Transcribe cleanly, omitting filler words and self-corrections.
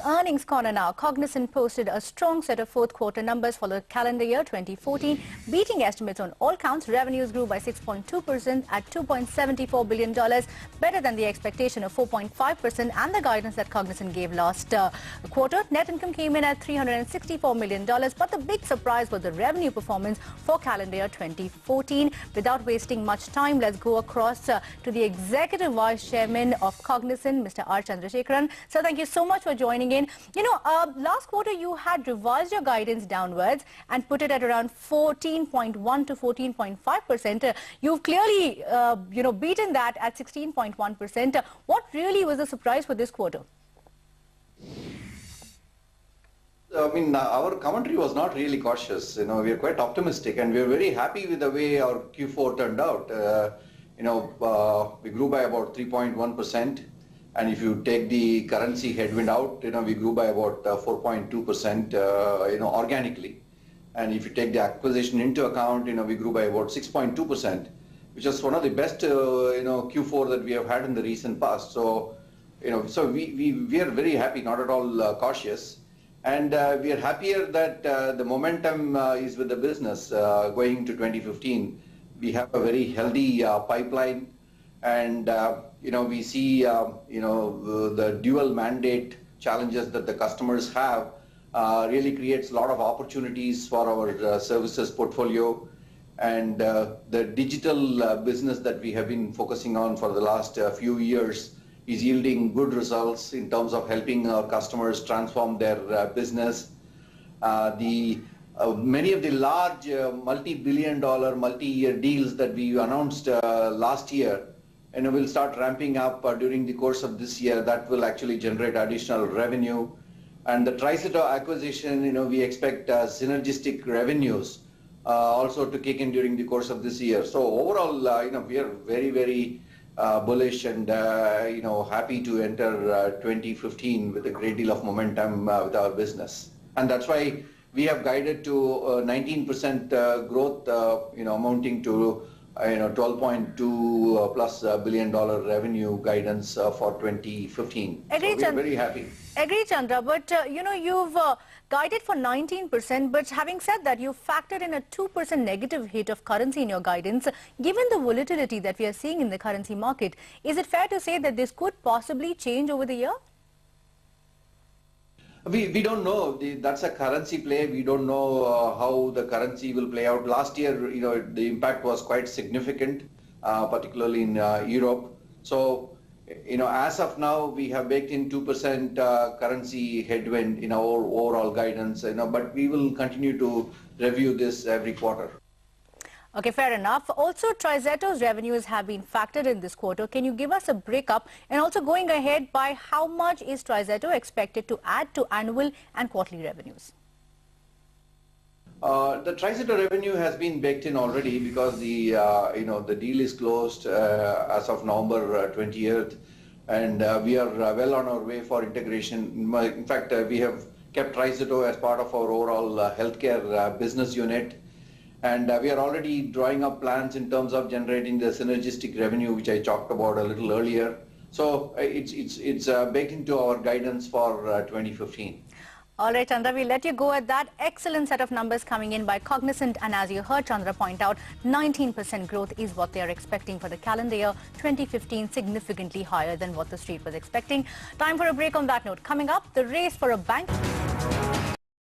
earnings corner now. Cognizant posted a strong set of fourth quarter numbers for the calendar year 2014, beating estimates on all counts. Revenues grew by 6.2% at $2.74 billion, better than the expectation of 4.5% and the guidance that Cognizant gave last quarter. Net income came in at $364 million, but the big surprise was the revenue performance for calendar year 2014. Without wasting much time, let's go across to the Executive Vice Chairman of Cognizant, Mr. R. Chandra. So thank you so much for joining in. Last quarter you had revised your guidance downwards and put it at around 14.1 to 14.5%. You've clearly, beaten that at 16.1%. What really was the surprise for this quarter? Our commentary was not really cautious. We are quite optimistic, and we are very happy with the way our Q4 turned out. We grew by about 3.1%. And if you take the currency headwind out, we grew by about 4.2%, organically. And if you take the acquisition into account, we grew by about 6.2%, which is one of the best, Q4 that we have had in the recent past. So, so we are very happy, not at all cautious. And we are happier that the momentum is with the business going into 2015. We have a very healthy pipeline. And, we see, the dual mandate challenges that the customers have really creates a lot of opportunities for our services portfolio. And the digital business that we have been focusing on for the last few years is yielding good results in terms of helping our customers transform their business. Many of the large multi-billion-dollar, multi-year deals that we announced last year, will start ramping up during the course of this year. That will actually generate additional revenue. And the TriZetto acquisition, we expect synergistic revenues also to kick in during the course of this year. So overall, we are very, very bullish and, happy to enter 2015 with a great deal of momentum with our business. And that's why we have guided to 19% growth, amounting to $12.2 plus billion revenue guidance for 2015. Agreed, so we're very happy. Agreed, Chandra. But you've guided for 19%. But having said that, you factored in a 2% negative hit of currency in your guidance. Given the volatility that we are seeing in the currency market, is it fair to say that this could possibly change over the year? We don't know. That's a currency play. We don't know how the currency will play out. Last year, the impact was quite significant, particularly in Europe. So, as of now, we have baked in 2% currency headwind in our overall guidance, but we will continue to review this every quarter. Okay, fair enough. Also, TriZetto's revenues have been factored in this quarter. Can you give us a breakup? And also going ahead, by how much is TriZetto expected to add to annual and quarterly revenues? The TriZetto revenue has been baked in already because the the deal is closed as of November 20th, and we are well on our way for integration. In fact, we have kept TriZetto as part of our overall healthcare business unit. And we are already drawing up plans in terms of generating the synergistic revenue, which I talked about a little earlier. So it's baked into our guidance for 2015. All right, Chandra, we'll let you go at that. Excellent set of numbers coming in by Cognizant. And as you heard Chandra point out, 19% growth is what they are expecting for the calendar year 2015, significantly higher than what the street was expecting. Time for a break on that note. Coming up, the race for a bank.